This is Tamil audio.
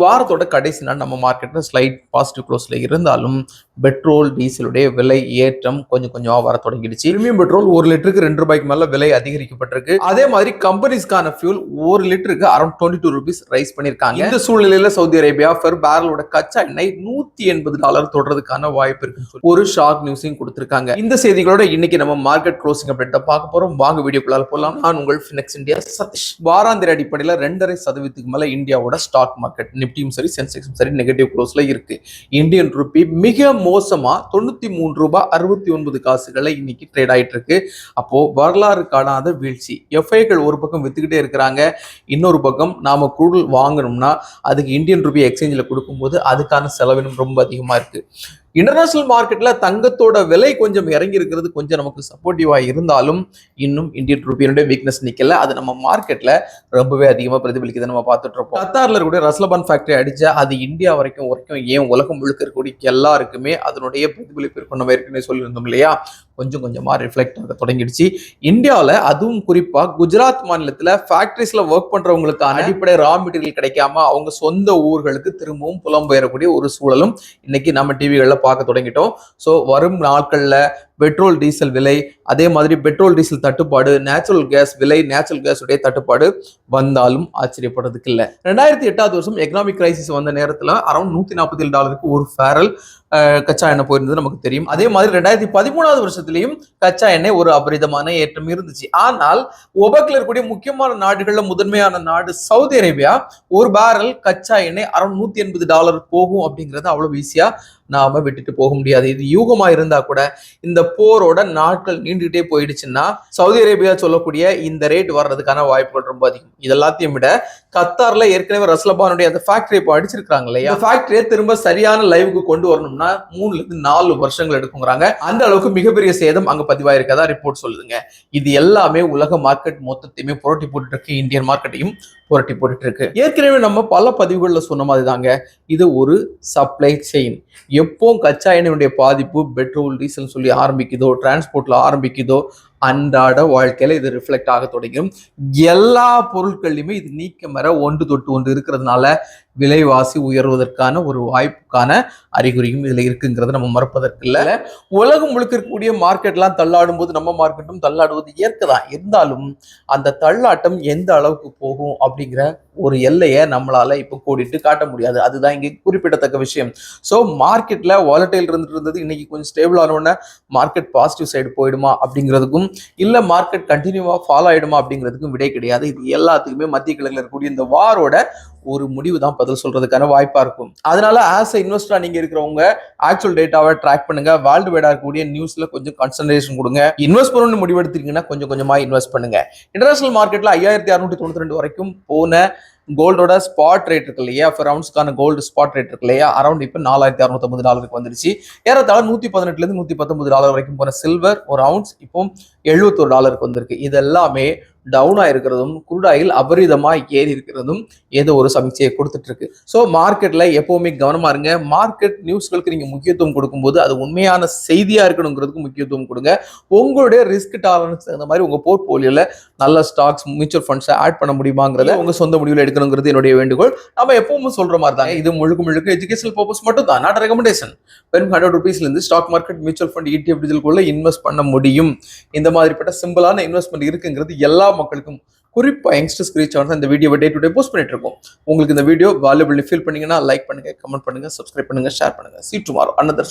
வாரத்தோட கடைசி நாள் நம்ம மார்க்கெட்டில் ஸ்லைட் பாசிட்டிவ் க்ளோஸில் இருந்தாலும் பெட்ரோல் டீசலுடைய விலை ஏற்றம் கொஞ்சம் வர தொடங்கிடுச்சு. பிரீமியம் பெட்ரோல் 1 லிட்டருக்கு ₹2 மேல விலை அதிகரிக்கப்பட்டிருக்கு. அதே மாதிரி கம்பெனிஸ்க்கான ஃபியூல் 1 லிட்டருக்கு அரௌண்ட் $22 ரைஸ் பண்ணியிருக்காங்க. இந்த சூழ்நிலையில சவுதி அரேபியா பெர் பேரலோட கச்சா எண்ணெய் $180 தொடர்றதுக்கான வாய்ப்பு இருக்கு ஒரு ஷாக் நியூஸையும் கொடுத்திருக்காங்க. இந்த செய்திகளோட இன்னைக்கு நம்ம மார்க்கெட் க்ளோசிங் அப்டேட் பார்க்க போறோம். வாங்க வீடியோக்குள்ள போலாம். நான் உங்கள் ஃபினிக்ஸ் இந்தியா சதீஷ். வாராந்திர அடிப்படையில் 2.5% மேல இந்தியாவோட ஸ்டாக் மார்க்கெட் நிப்டியும் சரி சென்செக்ஸும் சரி நெகட்டிவ் க்ளோஸ்ல இருக்கு. இந்தியன் ரூபி மிக மோசமா $93.69 இன்னைக்கு ட்ரேட் ஆயிட்டு இருக்கு. அப்போ வரலாறு காணாத வீழ்ச்சி. எஃப்ஐக்கள் ஒரு பக்கம் வித்துக்கிட்டே இருக்கிறாங்க, இன்னொரு பக்கம் நாம குரூட் வாங்கணும்னா அதுக்கு இந்தியன் ரூபி எக்ஸ்சேஞ்சில் கொடுக்கும்போது அதுக்கான செலவினம் ரொம்ப அதிகமா இருக்கு. இன்டர்நேஷனல் மார்க்கெட்ல தங்கத்தோட விலை கொஞ்சம் இறங்கி இருக்கிறது கொஞ்சம் நமக்கு சப்போர்ட்டிவா இருந்தாலும் இன்னும் இந்தியன் ரூபியோட வீக்னஸ் நிக்கல. அது நம்ம மார்க்கெட்ல ரொம்பவே அதிகமா பிரதிபலிக்குது நம்ம பார்த்துட்டு இருப்போம். கத்தார்ல இருக்கக்கூடிய ரஸ்லபான் ஃபேக்டரி அடிச்ச அது இந்தியா வரைக்கும் ஏன் உலகம் முழுக்க இருக்கக்கூடிய எல்லாருக்குமே அதனுடைய பிரதிபலிப்பு இருக்கும். நம்ம ஏற்கனவே சொல்லியிருந்தோம் இல்லையா, கொஞ்சமா ரிஃப்ளெக்ட் ஆக தொடங்கிடுச்சு. இந்தியாவில் அதுவும் குறிப்பா குஜராத் மாநிலத்தில் ஃபேக்டரிஸ்ல ஒர்க் பண்றவங்களுக்கான அடிப்படை ரா மெட்டீரியல் கிடைக்காம அவங்க சொந்த ஊர்களுக்கு திரும்பவும் புலம்பெயரக்கூடிய ஒரு சூழலும் இன்னைக்கு நம்ம டிவிகளில் பார்க்க தொடங்கிட்டோம். ஸோ வரும் நாட்கள்ல பெட்ரோல் டீசல் விலை, அதே மாதிரி பெட்ரோல் டீசல் தட்டுப்பாடு, நேச்சுரல் கேஸ் விலை, நேச்சுரல் கேஸ் உடைய தட்டுப்பாடு வந்தாலும் ஆச்சரியப்படுறதுக்கு இல்லை. 2008 வருஷம் எக்கனாமிக் கிரைசிஸ் வந்த நேரத்தில் அரௌண்ட் $147 ஒரு ஃபேரல் கச்சா எண்ணெய் போயிருந்தது நமக்கு தெரியும். அதே மாதிரி 2013 வருஷத்திலையும் கச்சா எண்ணெய் ஒரு அபரிதமான ஏற்றம் இருந்துச்சு. ஆனால் ஒபக்ல இருக்கக்கூடிய முக்கியமான நாடுகள்ல முதன்மையான நாடு சவுதி அரேபியா ஒரு பேரல் கச்சா எண்ணெய் அரௌண்ட் $180 போகும் அப்படிங்கறது அவ்வளவு ஈஸியா நாம விட்டுட்டு போக முடியாது. இது யூகமா இருந்தா கூட இந்த போரோட நாட்கள் நீண்டுகிட்டே போயிடுச்சுன்னா சவுதி அரேபியா சொல்லக்கூடிய இந்த ரேட் வர்றதுக்கான வாய்ப்புகள் ரொம்ப அதிகம். இதெல்லாத்தையும் விட கத்தார்ல ஏற்கனவே ரஸ்லபானுடைய அந்த ஃபேக்டரி இப்போ அடிச்சிருக்காங்க இல்லையா, ஃபேக்டரியை திரும்ப சரியான லைவுக்கு கொண்டு வரணும்னா 3-4 வருஷங்கள் எடுக்குங்கிறாங்க. அந்த அளவுக்கு மிகப்பெரிய சேதம் அங்க பதிவாயிருக்கதா ரிப்போர்ட் சொல்லுதுங்க. இது எல்லாமே உலக மார்க்கெட் மொத்தத்தையுமே புரட்டி போட்டு இருக்கு, இந்தியன் மார்க்கெட்டையும் புரட்டி போட்டுட்டு இருக்கு. ஏற்கனவே நம்ம பல பதிவுகள்ல சொன்ன மாதிரி தாங்க, இது ஒரு சப்ளை செயின். எப்போ கச்சா எண்ணெயுடைய பாதிப்பு பெட்ரோல் டீசல் சொல்லி ஆரம்பிக்குதோ, டிரான்ஸ்போர்ட்ல ஆரம்பிக்குதோ, அன்றாட வாழ்க்கையில இது ரிஃப்ளெக்ட் ஆக தொடங்கும். எல்லா பொருட்கள்லையுமே இது நீக்க மர ஒன்று தொட்டு ஒன்று இருக்கிறதுனால விலைவாசி உயர்வதற்கான ஒரு வாய்ப்புக்கான அறிகுறியும் இதுல இருக்குங்கிறத நம்ம மறப்பதற்கு இல்லை. உலகம் முழுக்க இருக்கக்கூடிய மார்க்கெட்லாம் தள்ளாடும் போது நம்ம மார்க்கெட்டும் தள்ளாடுவது இயற்கை தான். இருந்தாலும் அந்த தள்ளாட்டம் எந்த அளவுக்கு போகும் அப்படிங்கிற ஒரு எல்லையை நம்மளால இப்போ கோடிட்டு காட்ட முடியாது. அதுதான் இங்கே குறிப்பிடத்தக்க விஷயம். ஸோ மார்க்கெட்ல வாலட்டைல் இருந்தது இன்னைக்கு கொஞ்சம் ஸ்டேபிள் ஆனோடனே மார்க்கெட் பாசிட்டிவ் சைடு போயிடுமா அப்படிங்கிறதுக்கும் இல்ல மார்க்கெட் கண்டினியூவா ஃபாலோ ஆயிடுமா அப்படிங்கிறதுக்கும் விடை கிடையாது. இது எல்லாத்துக்குமே மத்திய கிழக்குல இருக்கக்கூடிய இந்த வாரோட ஒரு முடிவு தான் பதில் சொல்றதுக்கான வாய்ப்பா இருக்கும். அதனால ஆஸ் எ இன்வெஸ்டரா நீங்க இருக்கிறவங்க ஆக்சுவல் டேட்டாவை ட்ராக் பண்ணுங்க. வேர்ல்டு வைடா இருக்கக்கூடிய நியூஸ்ல கொஞ்சம் கான்சன்ட்ரேஷன் கொடுங்க. இன்வெஸ்ட் பண்ணணும்னு முடிவெடுத்தீங்கன்னா கொஞ்சமா இன்வெஸ்ட் பண்ணுங்க. இன்டர்நேஷனல் மார்க்கெட்ல 5692 வரைக்கும் போன கோல்டோட ஸ்பாட் ரேட் இருக்கு இல்லையா, ரவுண்ட்ஸ்க்கான கோல்டு ஸ்பாட் ரேட் இருக்கு இல்லையா, அரௌண்ட் இப்போ $4650 வந்துருச்சு. ஏறத்தாழ $118 $119 வரைக்கும் போன சில்வர் ஒரு அவுன்ஸ் இப்போ $71 வந்திருக்கு. இது எல்லாமே டவுன் ஆயிருக்கிறதும் குரூட் ஆயில் அபரிதமா ஏறி இருக்கிறதும் ஏதோ ஒரு சமீட்சையை கொடுத்துட்டு இருக்கு. ஸோ மார்க்கெட்ல எப்பவுமே கவனமா இருங்க. மார்க்கெட் நியூஸ்களுக்கு நீங்க முக்கியத்துவம் கொடுக்கும்போது அது உண்மையான செய்தியா இருக்கணுங்கிறதுக்கு முக்கியத்துவம் கொடுங்க. உங்களுடைய ரிஸ்க் டாலரன்ஸ் அந்த மாதிரி உங்க போர்ட்போலியோல நல்ல ஸ்டாக்ஸ் மியூச்சுவல் ஃபண்ட்ஸை ஆட் பண்ண முடியுமாங்கிறத உங்க சொந்த முடிவில் எடுக்கணுங்கிறது என்னுடைய வேண்டுகோள். நம்ம எப்பவும் சொல்ற மாதிரி தான், இது முழுக்க எஜுகேஷனல் பர்பஸ் மட்டும் தான், நாட் ரெகமெண்டேஷன். வெறும் $100 இருந்து stock market mutual fund ETF டிஜிட்டலுக்குள்ள இன்வெஸ்ட் பண்ண முடியும். இந்த மாதிரிப்பட்ட சிம்பிளான இன்வெஸ்ட்மெண்ட் இருக்குங்கிறது எல்லா மக்களுக்கும், குறிப்பா யங்ஸ்டர்ஸ் ரீச் ஆனது இந்த வீடியோவை டே டு டே போஸ்ட் பண்ணிட்டு இருக்கோம். உங்களுக்கு இந்த வீடியோ வேல்யூபிள் ஃபீல் பண்ணீங்கன்னா லைக் பண்ணுங்க, கமெண்ட் பண்ணுங்க, சப்ஸ்கிரைப் பண்ணுங்க, ஷேர் பண்ணுங்க. See you tomorrow. Another